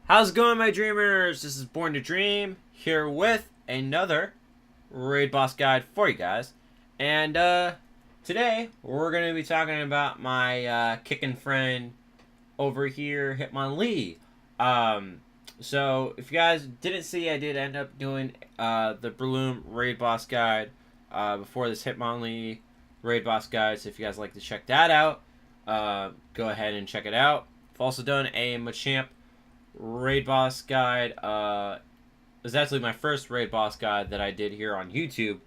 How's it going, my dreamers? This is Born to Dream here with another raid boss guide for you guys. And today we're going to be talking about my kicking friend over here, Hitmonlee. So if you guys didn't see, I did end up doing the Breloom raid boss guide before this Hitmonlee raid boss guide. So if you guys like to check that out, go ahead and check it out. I've also done a Machamp raid boss guide. It was actually my first raid boss guide that I did here on YouTube.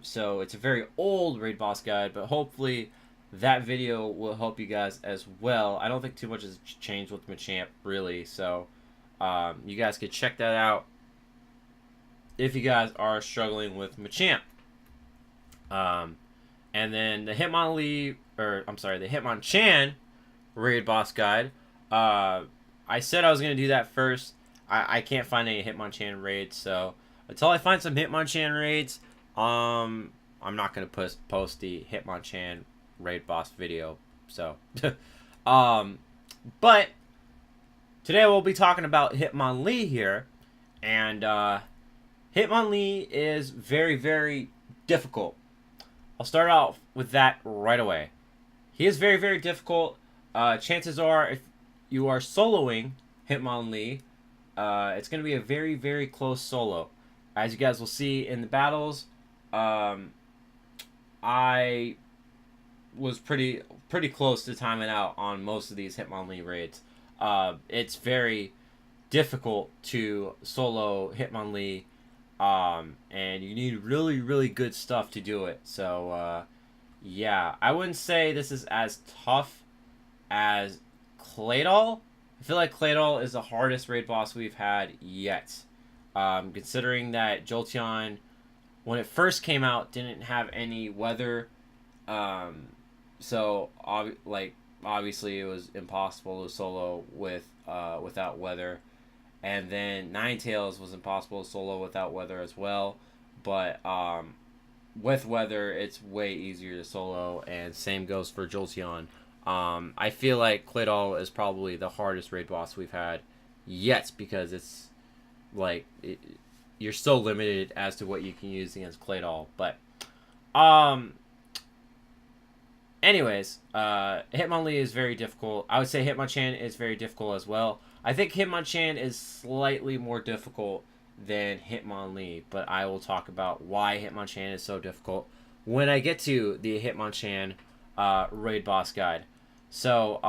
So it's a very old raid boss guide, but hopefully that video will help you guys as well. I don't think too much has changed with Machamp, really. So you guys could check that out if you guys are struggling with Machamp. And then the Hitmonlee, or I'm sorry, the Hitmonchan raid boss guide. I said I was going to do that first. I can't find any Hitmonchan raids, so until I find some Hitmonchan raids, I'm not going to post the Hitmonchan raid boss video. So, but today we'll be talking about Hitmonlee here, and Hitmonlee is very, very difficult. I'll start off with that right away. He is very, very difficult. Chances are, if you are soloing Hitmonlee, it's going to be a very, very close solo. As you guys will see in the battles, I was pretty close to timing out on most of these Hitmonlee raids. It's very difficult to solo Hitmonlee, and you need really, really good stuff to do it. So, yeah, I wouldn't say this is as tough as Claydol. I feel like Claydol is the hardest raid boss we've had yet. Considering that Jolteon, when it first came out, didn't have any weather. So obviously it was impossible to solo without weather. And then Ninetales was impossible to solo without weather as well. But with weather, it's way easier to solo, and same goes for Jolteon. I feel like Claydol is probably the hardest raid boss we've had yet, because it's like you're so limited as to what you can use against Claydol. But anyways, Hitmonlee is very difficult. I would say Hitmonchan is very difficult as well. I think Hitmonchan is slightly more difficult than Hitmonlee, but I will talk about why Hitmonchan is so difficult when I get to the Hitmonchan raid boss guide. So,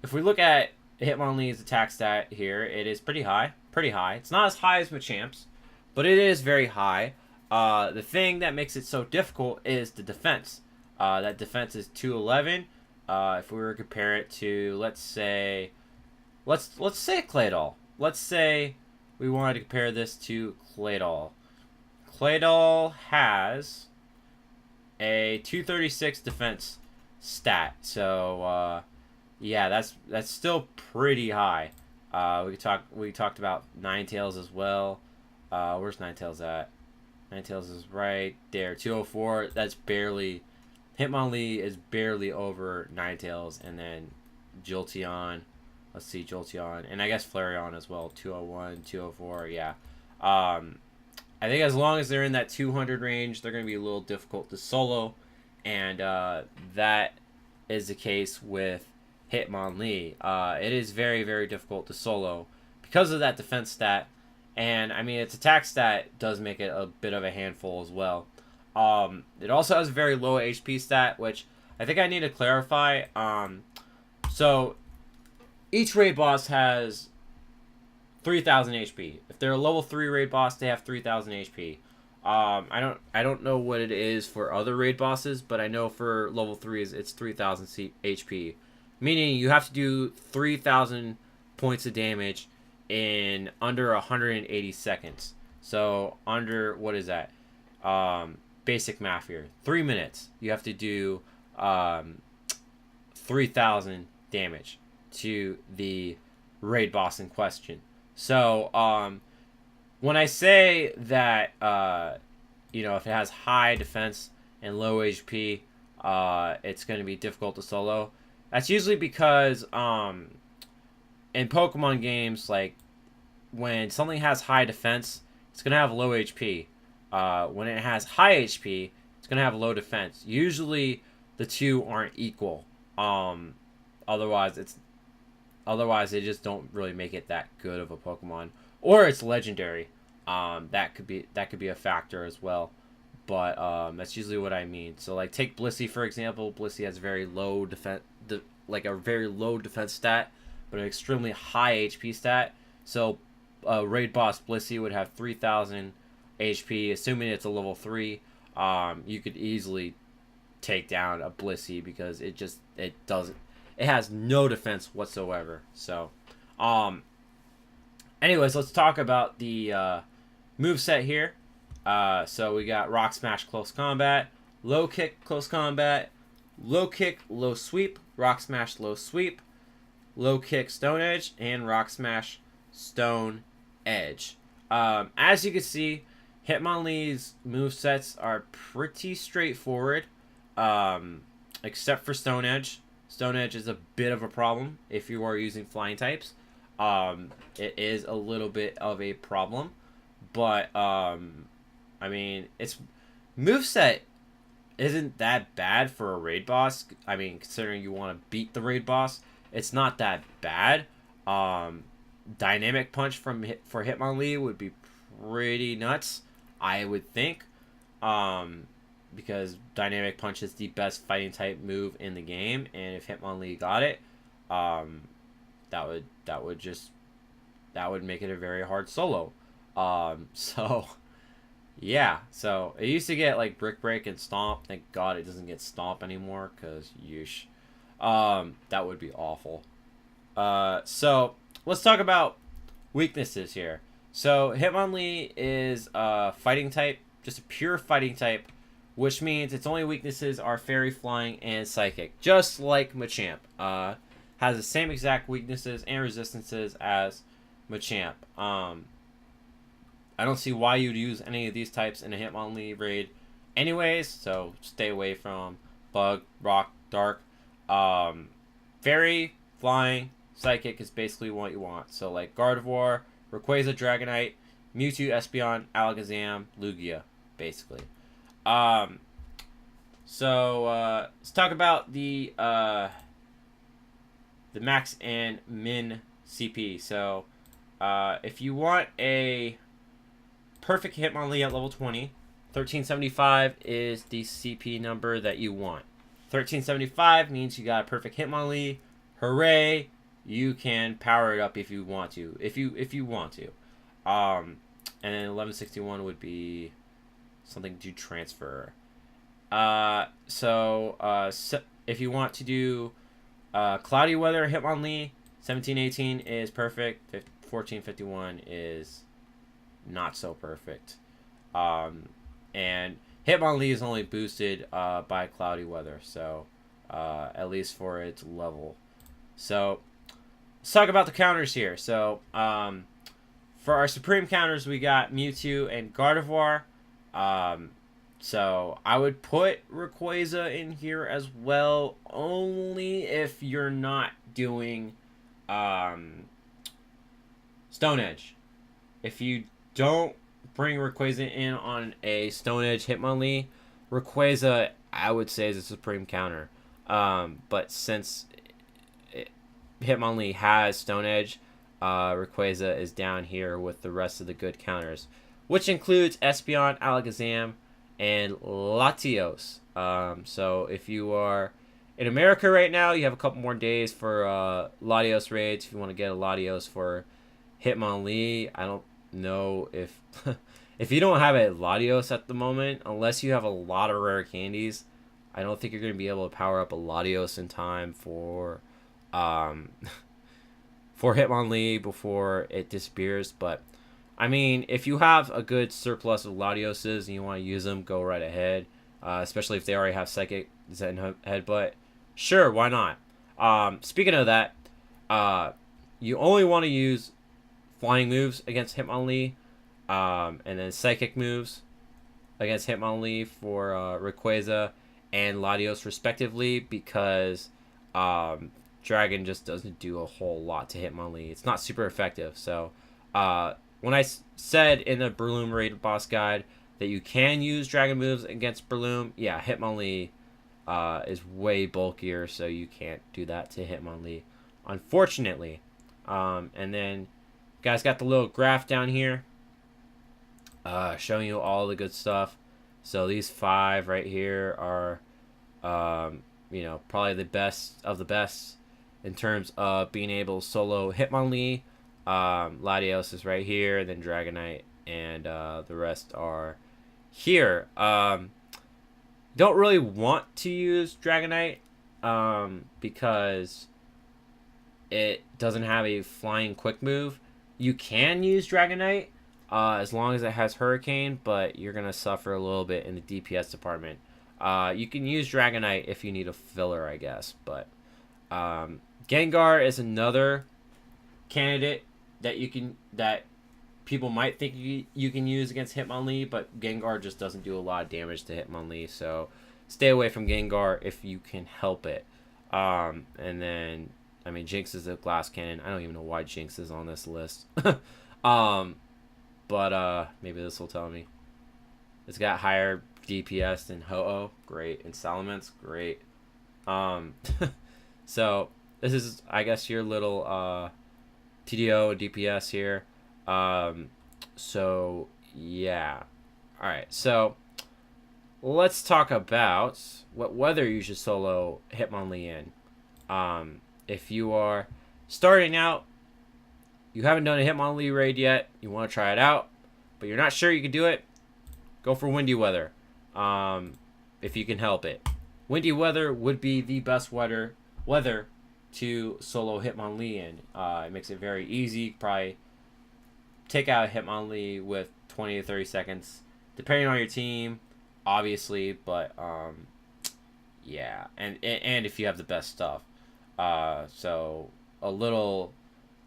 if we look at Hitmonlee's attack stat here, it is pretty high. Pretty high. It's not as high as Machamp's, but it is very high. The thing that makes it so difficult is the defense. That defense is 211. If we were to compare it to, let's say Claydol. Let's say we wanted to compare this to Claydol. Claydol has a 236 defense stat. So yeah, that's still pretty high. We talked about Ninetales as well. Where's Ninetales at? Ninetales is right there, 204. That's barely. Hitmonlee is barely over Ninetales, and then Jolteon. Let's see, Jolteon, and I guess Flareon as well. 201, 204. Yeah. I think as long as they're in that 200 range, they're going to be a little difficult to solo, and that is the case with Hitmonlee. It is very, very difficult to solo because of that defense stat, and I mean its attack stat does make it a bit of a handful as well. It also has a very low HP stat, which I think I need to clarify. So each raid boss has 3,000 HP. If they're a level 3 raid boss, they have 3,000 HP. I don't know what it is for other raid bosses, but I know for level 3s it's 3,000 HP. Meaning you have to do 3,000 points of damage in under 180 seconds. So under, what is that? Basic math here. 3 minutes. You have to do 3,000 damage to the raid boss in question. So when I say that if it has high defense and low HP, it's going to be difficult to solo. That's usually because in Pokemon games, like when something has high defense, it's gonna have low HP. When it has high HP, it's gonna have low defense. Usually, the two aren't equal. Um, otherwise, they just don't really make it that good of a Pokemon. Or it's legendary. That could be a factor as well. But that's usually what I mean. So like take Blissey for example. Blissey has very low defense, like a very low defense stat, but an extremely high HP stat. So raid boss Blissey would have 3,000 HP, assuming it's a level 3. You could easily take down a Blissey because it has no defense whatsoever. So anyways, let's talk about the moveset here. So we got Rock Smash Close Combat, Low Kick Close Combat, Low Kick Low Sweep, Rock Smash Low Sweep, Low Kick Stone Edge, and Rock Smash Stone Edge. As you can see, Hitmonlee's movesets are pretty straightforward, except for Stone Edge. Stone Edge is a bit of a problem if you are using flying types. It is a little bit of a problem, but I mean, its moveset isn't that bad for a raid boss. I mean, considering you want to beat the raid boss, it's not that bad. Dynamic Punch for Hitmonlee would be pretty nuts, I would think. Because Dynamic Punch is the best fighting type move in the game, and if Hitmonlee got it, that would make it a very hard solo. So yeah, so it used to get like Brick Break and Stomp. Thank God it doesn't get Stomp anymore, because yeesh. That would be awful. So let's talk about weaknesses here. So Hitmonlee is a fighting type, just a pure fighting type, which means its only weaknesses are Fairy, Flying, and Psychic, just like Machamp. Has the same exact weaknesses and resistances as Machamp. I don't see why you'd use any of these types in a Hitmonlee raid anyways, so stay away from Bug, Rock, Dark. Fairy, Flying, Psychic is basically what you want. So like Gardevoir, Rayquaza, Dragonite, Mewtwo, Espeon, Alakazam, Lugia, basically. So let's talk about the max and min CP. So if you want a perfect Hitmonlee at level 20, 1375 is the CP number that you want. 1375 means you got a perfect Hitmonlee. Hooray! You can power it up if you want to. If you want to. And then 1161 would be something to transfer. So if you want to do cloudy weather Hitmonlee, 1718 is perfect. 1451 is not so perfect. And Hitmonlee is only boosted by cloudy weather, so at least for its level. So let's talk about the counters here. So for our supreme counters, we got Mewtwo and Gardevoir. So I would put Rayquaza in here as well, only if you're not doing Stone Edge. If you don't bring Rayquaza in on a Stone Edge Hitmonlee, Rayquaza I would say is a supreme counter. But since Hitmonlee has Stone Edge, Rayquaza is down here with the rest of the good counters, which includes Espeon, Alakazam, and Latios. So if you are in America right now, you have a couple more days for Latios raids. If you want to get a Latios for Hitmonlee, I don't know if if you don't have a Latios at the moment, unless you have a lot of rare candies, I don't think you're going to be able to power up a Latios in time for Hitmonlee before it disappears. But I mean, if you have a good surplus of Latioses and you want to use them, go right ahead. Especially if they already have Psychic, Zen, Headbutt. Sure, why not? Speaking of that, you only want to use flying moves against Hitmonlee, and then Psychic moves against Hitmonlee for Rayquaza and Latios respectively, because Dragon just doesn't do a whole lot to Hitmonlee. It's not super effective. So when I said in the Breloom raid boss guide that you can use Dragon moves against Breloom, yeah, Hitmonlee is way bulkier, so you can't do that to Hitmonlee, unfortunately. And then guys got the little graph down here showing you all the good stuff. So these 5 right here are you know, probably the best of the best in terms of being able to solo Hitmonlee. Latios is right here, then Dragonite, and the rest are here. Don't really want to use Dragonite because it doesn't have a flying quick move. You can use Dragonite as long as it has Hurricane, but you're going to suffer a little bit in the DPS department. You can use Dragonite if you need a filler, I guess. But Gengar is another candidate that people might think you can use against Hitmonlee, but Gengar just doesn't do a lot of damage to Hitmonlee, so stay away from Gengar if you can help it. And then, I mean, Jinx is a glass cannon. I don't even know why Jinx is on this list. But maybe this will tell me. It's got higher DPS than Ho-Oh. Great. And Salamence. Great. So, this is, I guess, your little TDO and DPS here. So, yeah. Alright, so let's talk about what weather you should solo Hitmonlee in. If you are starting out, you haven't done a Hitmonlee raid yet, you want to try it out, but you're not sure you can do it, go for windy weather, if you can help it. Windy weather would be the best weather to solo Hitmonlee in. It makes it very easy. Probably take out Hitmonlee with 20 to 30 seconds, depending on your team, obviously, but yeah, and if you have the best stuff. So a little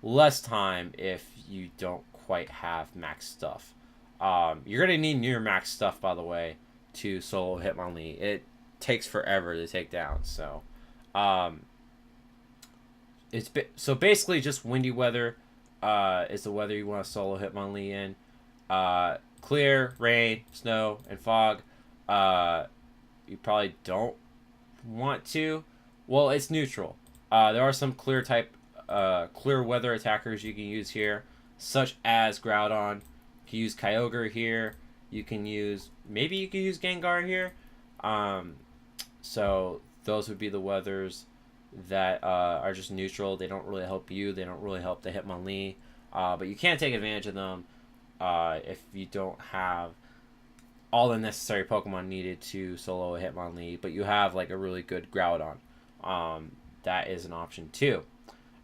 less time if you don't quite have max stuff. You're gonna need near max stuff, by the way, to solo Hitmonlee. It takes forever to take down. So so basically just windy weather is the weather you want to solo Hitmonlee in. Clear, rain, snow, and fog, you probably don't want to. Well, it's neutral. There are some clear weather attackers you can use here, such as Groudon. You can use Kyogre here. Maybe you can use Gengar here. So those would be the weathers that are just neutral. They don't really help you. They don't really help the Hitmonlee. But you can take advantage of them if you don't have all the necessary Pokemon needed to solo a Hitmonlee, but you have like a really good Groudon. That is an option too.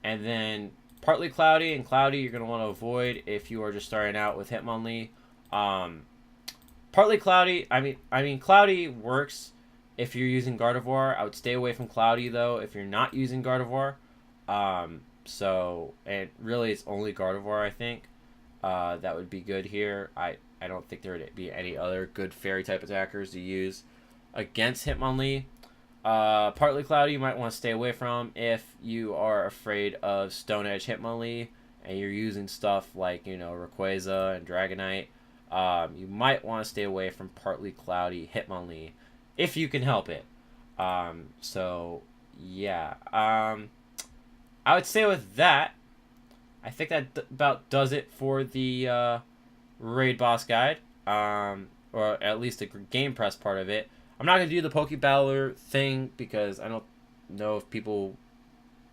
And then partly cloudy and cloudy you're going to want to avoid if you are just starting out with Hitmonlee. Partly cloudy, I mean cloudy works if you're using Gardevoir. I would stay away from cloudy though if you're not using Gardevoir. So, and really it's only Gardevoir, I think, that would be good here. I don't think there would be any other good fairy type attackers to use against Hitmonlee. Partly cloudy you might want to stay away from if you are afraid of Stone Edge Hitmonlee and you're using stuff like, you know, Rayquaza and Dragonite. You might want to stay away from partly cloudy Hitmonlee if you can help it. So yeah, I would say with that, I think that about does it for the raid boss guide, or at least the game press part of it. I'm not going to do the Pokebattler thing because I don't know if people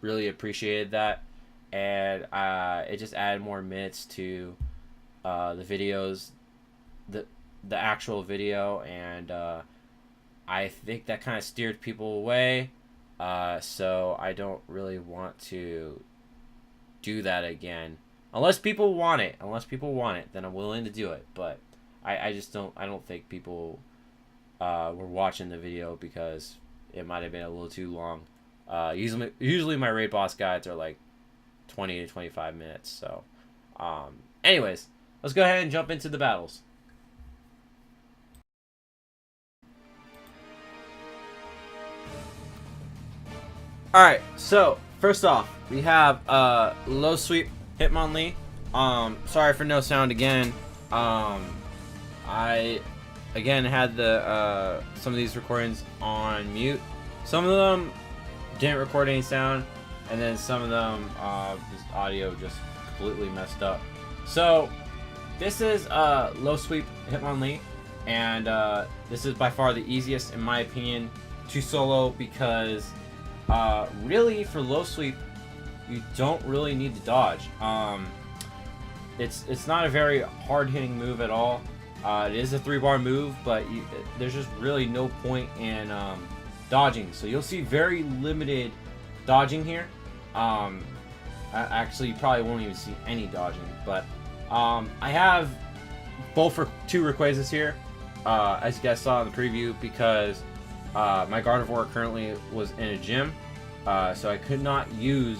really appreciated that, and it just added more minutes to the videos, the actual video, and I think that kind of steered people away, so I don't really want to do that again. Unless people want it, then I'm willing to do it, but I don't think people were watching the video because it might have been a little too long. Usually my raid boss guides are like 20 to 25 minutes. So, anyways, let's go ahead and jump into the battles. Alright, so first off, we have low sweep Hitmonlee. Sorry for no sound again. I again had the some of these recordings on mute. Some of them didn't record any sound, and then some of them this audio just completely messed up. So this is low sweep Hitmonlee, and this is by far the easiest in my opinion to solo because really for low sweep you don't really need to dodge. It's not a very hard hitting move at all. It is a 3-bar move, but there's just really no point in dodging. So you'll see very limited dodging here. Actually, you probably won't even see any dodging. But I have both for 2 Rayquazas here, as you guys saw in the preview, because my Gardevoir currently was in a gym, so I could not use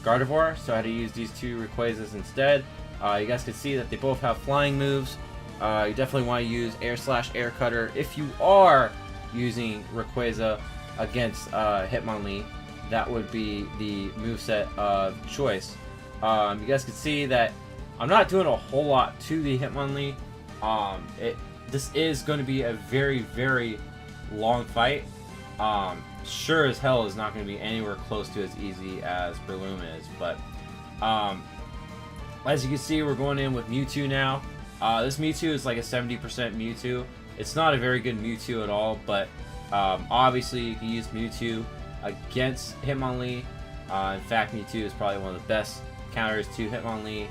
Gardevoir, so I had to use these 2 Rayquazas instead. You guys can see that they both have flying moves. You definitely want to use Air/Air Cutter if you are using Rayquaza against Hitmonlee. That would be the moveset of choice. You guys can see that I'm not doing a whole lot to the Hitmonlee. This is going to be a very, very long fight. Sure as hell is not going to be anywhere close to as easy as Breloom is, but as you can see, we're going in with Mewtwo now. This Mewtwo is like a 70% Mewtwo. It's not a very good Mewtwo at all, but obviously you can use Mewtwo against Hitmonlee. In fact, Mewtwo is probably one of the best counters to Hitmonlee.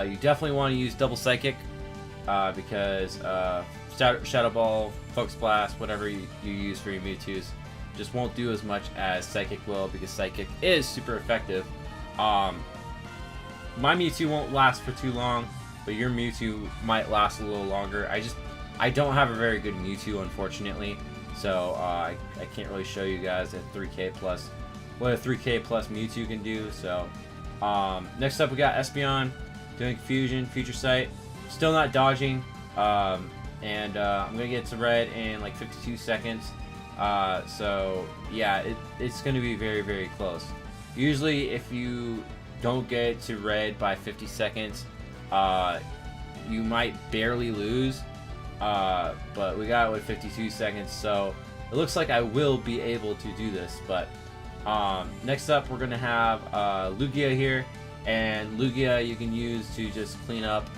You definitely want to use Double Psychic because Shadow Ball, Focus Blast, whatever you use for your Mewtwo's just won't do as much as Psychic will, because Psychic is super effective. My Mewtwo won't last for too long, but your Mewtwo might last a little longer. I don't have a very good Mewtwo, unfortunately, so I can't really show you guys at 3K plus what a 3K plus Mewtwo can do. So next up we got Espeon doing Fusion, Future Sight, still not dodging, and I'm gonna get to red in like 52 seconds. So yeah, it's gonna be very, very close. Usually if you don't get to red by 50 seconds, you might barely lose, but we got it with 52 seconds, so it looks like I will be able to do this. But next up we're gonna have Lugia here, and Lugia you can use to just clean up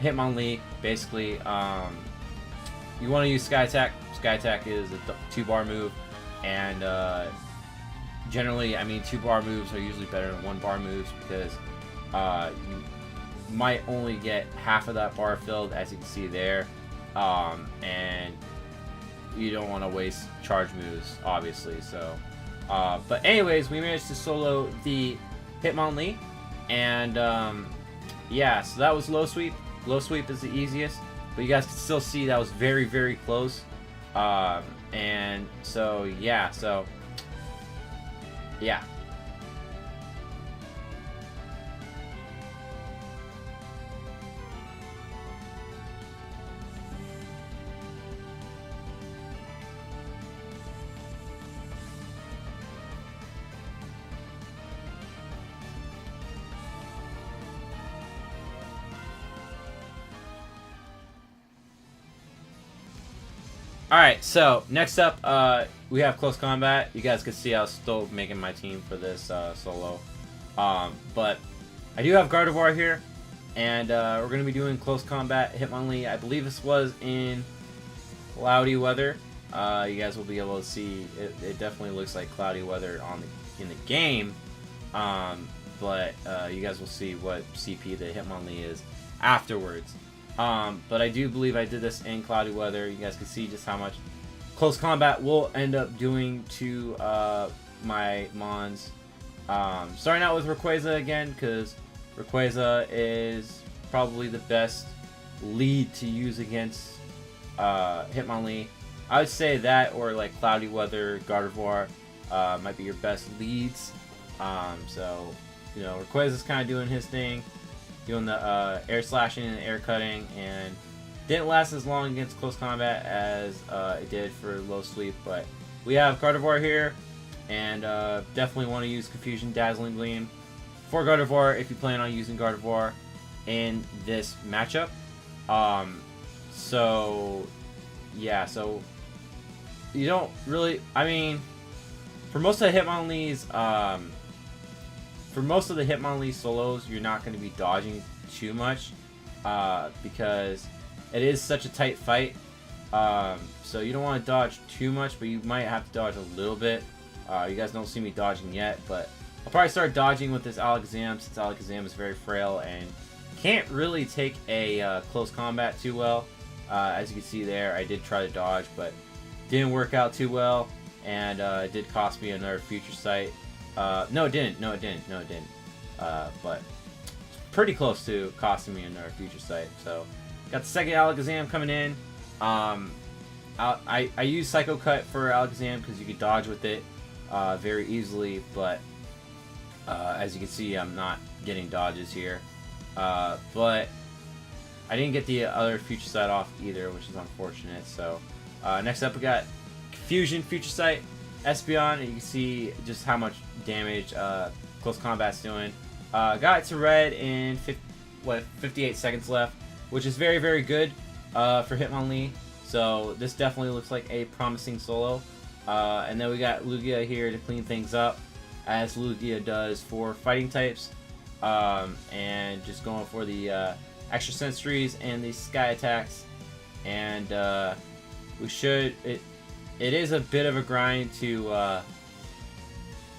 Hitmonlee. Basically, you want to use Sky Attack. Sky Attack is a 2-bar move, and generally, I mean, 2-bar moves are usually better than 1-bar moves, because you might only get half of that bar filled, as you can see there, and you don't want to waste charge moves, obviously. So, but anyways, we managed to solo the Hitmonlee, and yeah, so that was low sweep. Low sweep is the easiest, but you guys can still see that was very, very close. And so yeah, yeah. Alright, so next up we have close combat. You guys can see I was still making my team for this solo. But I do have Gardevoir here, and we're going to be doing close combat Hitmonlee. I believe this was in cloudy weather. You guys will be able to see it definitely looks like cloudy weather in the game. But you guys will see what CP the Hitmonlee is afterwards. But I do believe I did this in cloudy weather. You guys can see just how much close combat will end up doing to my Mons. Starting out with Rayquaza again, because Rayquaza is probably the best lead to use against Hitmonlee. I would say that, or like cloudy weather, Gardevoir might be your best leads. So, you know, Rayquaza's kind of doing his thing, doing the air slashing and air cutting, and didn't last as long against close combat as it did for low sweep. But we have Gardevoir here, and definitely want to use Confusion, Dazzling Gleam for Gardevoir if you plan on using Gardevoir in this matchup. So yeah, so you don't really, I mean, for most of the Hitmonlee's, solos, you're not going to be dodging too much, because it is such a tight fight. So you don't want to dodge too much, but you might have to dodge a little bit. You guys don't see me dodging yet, but I'll probably start dodging with this Alakazam, since Alakazam is very frail and can't really take a close combat too well. As you can see there, I did try to dodge, but didn't work out too well, and it did cost me another Future Sight. No, it didn't. But pretty close to costing me another Future Sight. So got the second Alakazam coming in. I use Psycho Cut for Alakazam because you can dodge with it very easily, but as you can see, I'm not getting dodges here. But I didn't get the other Future Sight off either, which is unfortunate. So next up we got Confusion, Future Sight, Espeon, and you can see just how much damage close combat's doing. Got it to red in 58 seconds left, which is very, very good for Hitmonlee. So this definitely looks like a promising solo. And then we got Lugia here to clean things up, as Lugia does for fighting types. And just going for the extra sensories and the sky attacks. And we should... It is a bit of a grind to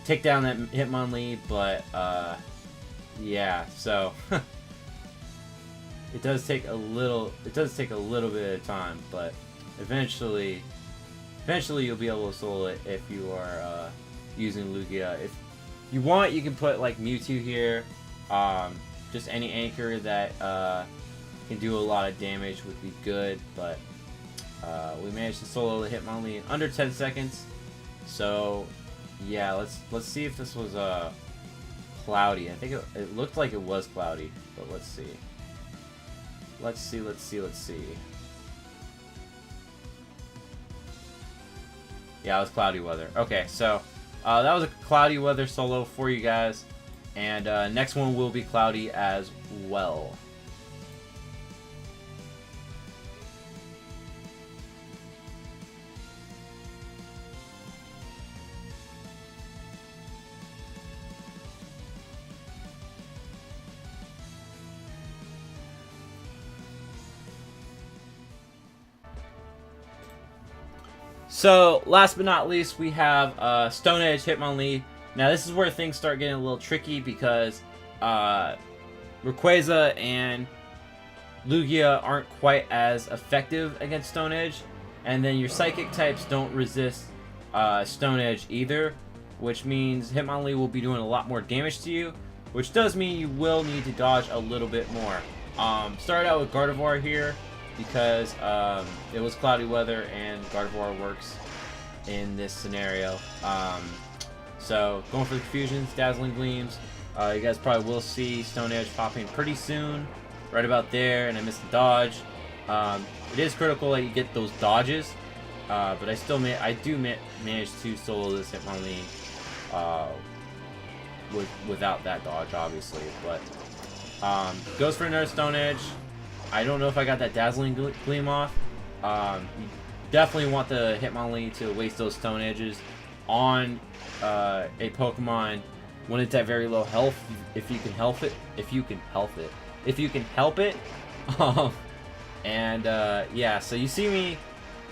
take down that Hitmonlee, but yeah, so it does take a little bit of time, but eventually you'll be able to solo it if you are using Lugia. If you want, you can put like Mewtwo here. Just any anchor that can do a lot of damage would be good, but we managed to solo the Hitmonlee in under 10 seconds. So yeah, let's see if this was cloudy. I think it looked like it was cloudy, but let's see. Let's see. Yeah, it was cloudy weather. Okay, so that was a cloudy weather solo for you guys, and next one will be cloudy as well. So, last but not least, we have Stone Edge Hitmonlee. Now, this is where things start getting a little tricky because Rayquaza and Lugia aren't quite as effective against Stone Edge. And then your Psychic types don't resist Stone Edge either, which means Hitmonlee will be doing a lot more damage to you, which does mean you will need to dodge a little bit more. Started out with Gardevoir here, because it was cloudy weather and Gardevoir works in this scenario. So going for the Confusions, Dazzling Gleams. You guys probably will see Stone Edge popping pretty soon, right about there, and I missed the dodge. It is critical that you get those dodges, but I do manage to solo this Hitmonlee without that dodge, obviously. But goes for another Stone Edge. I don't know if I got that Dazzling Gleam off. You definitely want the Hitmonlee to waste those Stone Edges on a Pokemon when it's at very low health, if you can help it. And yeah, so you see me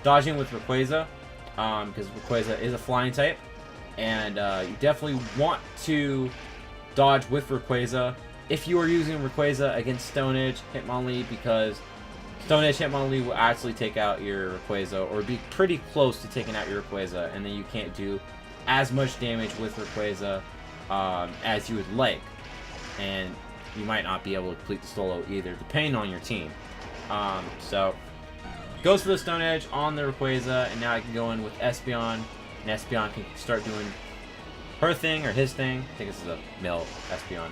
dodging with Rayquaza, because Rayquaza is a flying type, and you definitely want to dodge with Rayquaza if you are using Rayquaza against Stone Edge Hitmonlee, because Stone Edge Hitmonlee will actually take out your Rayquaza, or be pretty close to taking out your Rayquaza, and then you can't do as much damage with Rayquaza as you would like, and you might not be able to complete the solo either, depending on your team. So goes for the Stone Edge on the Rayquaza, and now I can go in with Espeon, and Espeon can start doing her thing, or his thing. I think this is a male Espeon.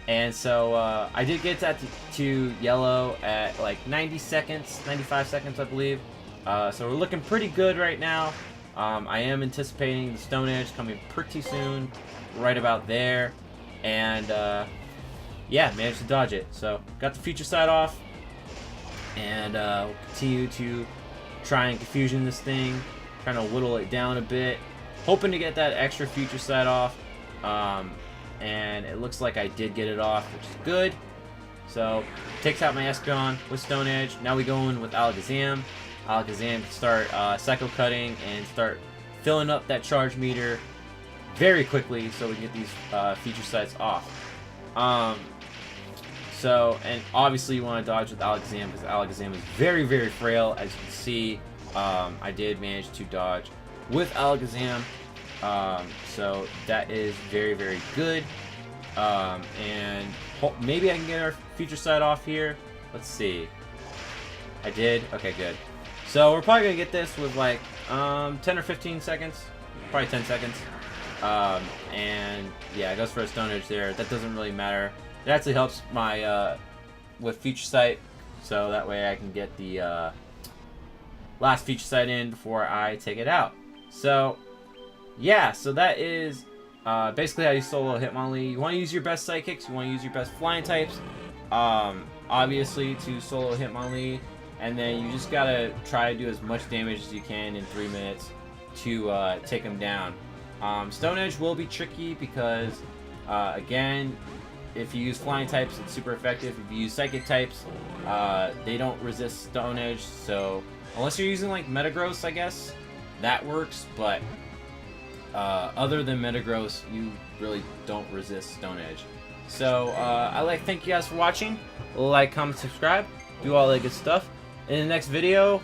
And so I did get that to yellow at like 90 seconds, 95 seconds, I believe. So we're looking pretty good right now. I am anticipating the Stone Edge coming pretty soon, right about there, and yeah, managed to dodge it. So got the future side off, and we'll continue to try and confusion this thing, trying to whittle it down a bit, hoping to get that extra future side off. And it looks like I did get it off, which is good. So takes out my Espeon with Stone Edge. Now we go in with Alakazam. Alakazam can start cycle cutting and start filling up that charge meter very quickly, so we can get these feature sites off. So, and obviously you want to dodge with Alakazam because Alakazam is very, very frail. As you can see, I did manage to dodge with Alakazam. So that is very, very good. And maybe I can get our feature side off here. Let's see. I did. Okay, good. So we're probably gonna get this with like 10 or 15 seconds, probably 10 seconds. And yeah, it goes for a Stone Edge there. That doesn't really matter. It actually helps my with feature sight, so that way I can get the last feature sight in before I take it out. So yeah, so that is basically how you solo Hitmonlee. You want to use your best psychics, you want to use your best flying types, obviously, to solo Hitmonlee. And then you just gotta try to do as much damage as you can in 3 minutes to take him down. Stone Edge will be tricky because, again, if you use flying types, it's super effective. If you use psychic types, they don't resist Stone Edge. So unless you're using like Metagross, I guess that works. But other than Metagross, you really don't resist Stone Edge. So I like to thank you guys for watching. Like, comment, subscribe, do all that good stuff. In the next video,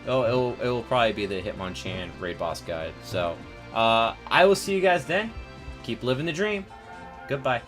it will probably be the Hitmonchan raid boss guide. So I will see you guys then. Keep living the dream. Goodbye.